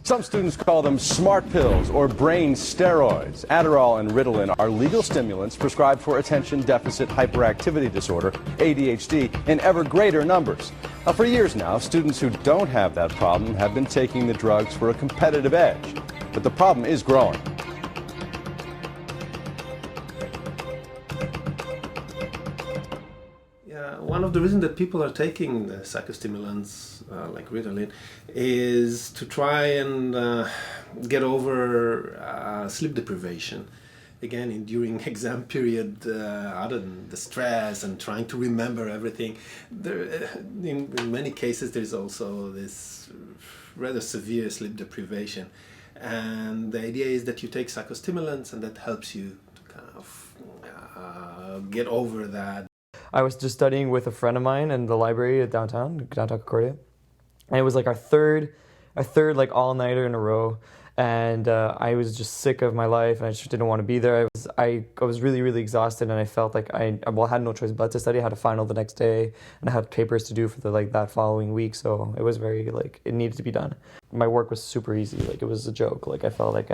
Some students call them smart pills or brain steroids. Adderall and Ritalin are legal stimulants prescribed for attention deficit hyperactivity disorder, ADHD, in ever greater numbers. For years now, students who don't have that problem have been taking the drugs for a competitive edge. But the problem is growing. Yeah, one of the reasons that people are taking psychostimulants like Ritalin is to try and get over sleep deprivation. Again, during exam period, other than the stress and trying to remember everything, in many cases there's also this rather severe sleep deprivation. And the idea is that you take psychostimulants and that helps you to kind of get over that. I was just studying with a friend of mine in the library at downtown Concordia, and it was like our third like all-nighter in a row, and I was just sick of my life, and I just didn't want to be there. I was really, really exhausted, and I felt like I had no choice but to study. I had a final the next day, and I had papers to do for that following week, so it was very, it needed to be done. My work was super easy, it was a joke. I felt like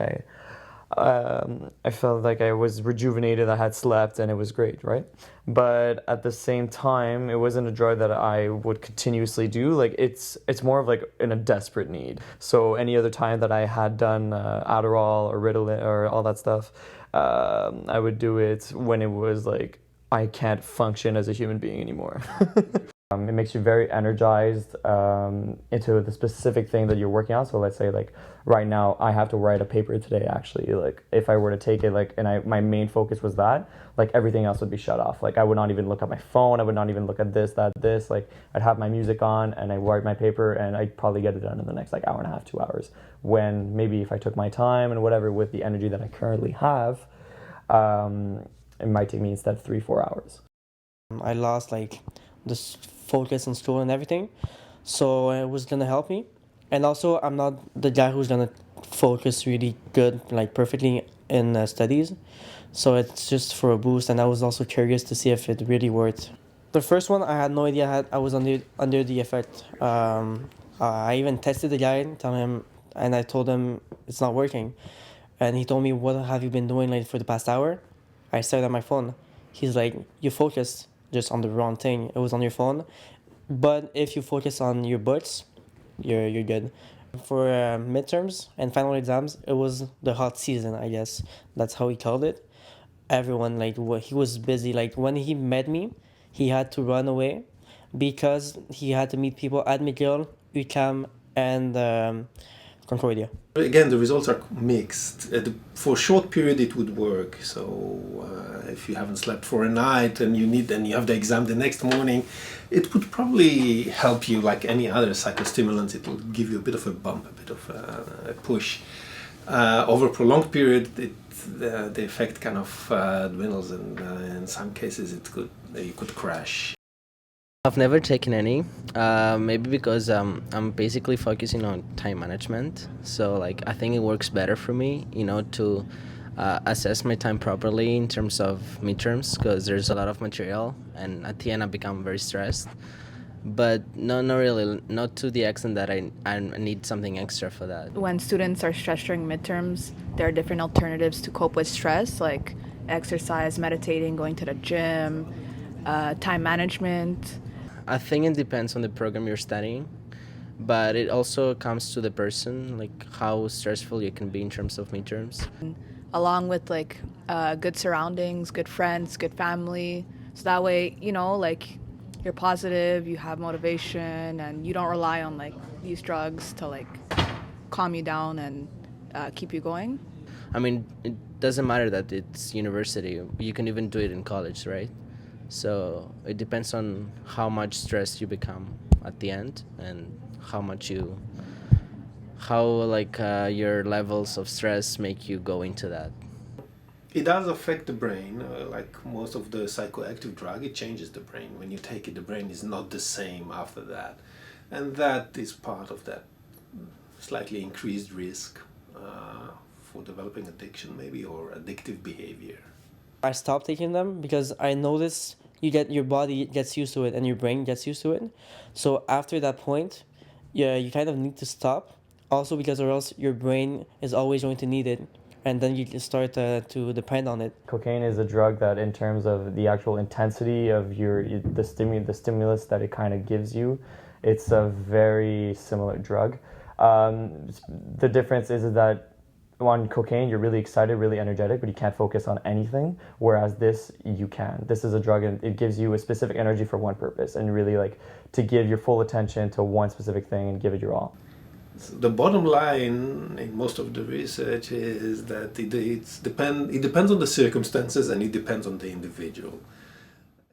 I was rejuvenated, I had slept, and it was great, right? But at the same time, it wasn't a drug that I would continuously do. It's more of in a desperate need. So any other time that I had done Adderall or Ritalin or all that stuff, I would do it when it was I can't function as a human being anymore. It makes you very energized into the specific thing that you're working on. So let's say right now I have to write a paper today actually. If I were to take it and my main focus was that, everything else would be shut off. I would not even look at my phone. I would not even look at this. I'd have my music on and I write my paper and I'd probably get it done in the next hour and a half, 2 hours. When maybe if I took my time and whatever with the energy that I currently have, it might take me instead 3-4 hours. I lost this focus in school and everything, so it was gonna help me. And also I'm not the guy who's gonna focus really good perfectly in studies, so it's just for a boost. And I was also curious to see if it really worked. The first one I had no idea I was under the effect. I even tested the guy, and I told him it's not working, and he told me, what have you been doing for the past hour? I stared at my phone. He's like, you focused just on the wrong thing. It was on your phone, but if you focus on your books, you're good. For midterms and final exams, it was the hot season, I guess. That's how he called it. Everyone he was busy. When he met me, he had to run away because he had to meet people at McGill, UQAM, and Concordia. Again, the results are mixed. For a short period it would work. So if you haven't slept for a night and you have the exam the next morning, it would probably help you like any other psychostimulant. It will give you a bit of a bump, a bit of a push. Over a prolonged period, the effect kind of dwindles, and in some cases you could crash. I've never taken any, maybe because I'm basically focusing on time management. So I think it works better for me, to assess my time properly in terms of midterms, because there's a lot of material, and at the end I become very stressed. But not really, not to the extent that I need something extra for that. When students are stressed during midterms, there are different alternatives to cope with stress, like exercise, meditating, going to the gym, time management. I think it depends on the program you're studying, but it also comes to the person, how stressful you can be in terms of midterms. Along with good surroundings, good friends, good family. So that way, you're positive, you have motivation, and you don't rely on these drugs to calm you down and keep you going. I mean, it doesn't matter that it's university. You can even do it in college, right? So it depends on how much stressed you become at the end, and your levels of stress make you go into that. It does affect the brain. Like most of the psychoactive drug, it changes the brain. When you take it, the brain is not the same after that. And that is part of that slightly increased risk for developing addiction maybe, or addictive behavior. I stopped taking them because I noticed your body gets used to it and your brain gets used to it. So after that point, you kind of need to stop Also because or else your brain is always going to need it, and then you just start to depend on it. Cocaine is a drug that, in terms of the actual intensity of the stimulus that it kind of gives you, it's a very similar drug. The difference is that on cocaine you're really excited, really energetic, but you can't focus on anything. Whereas this, you can. This is a drug and it gives you a specific energy for one purpose, and really like to give your full attention to one specific thing and give it your all. So the bottom line in most of the research is that it depends on the circumstances and it depends on the individual.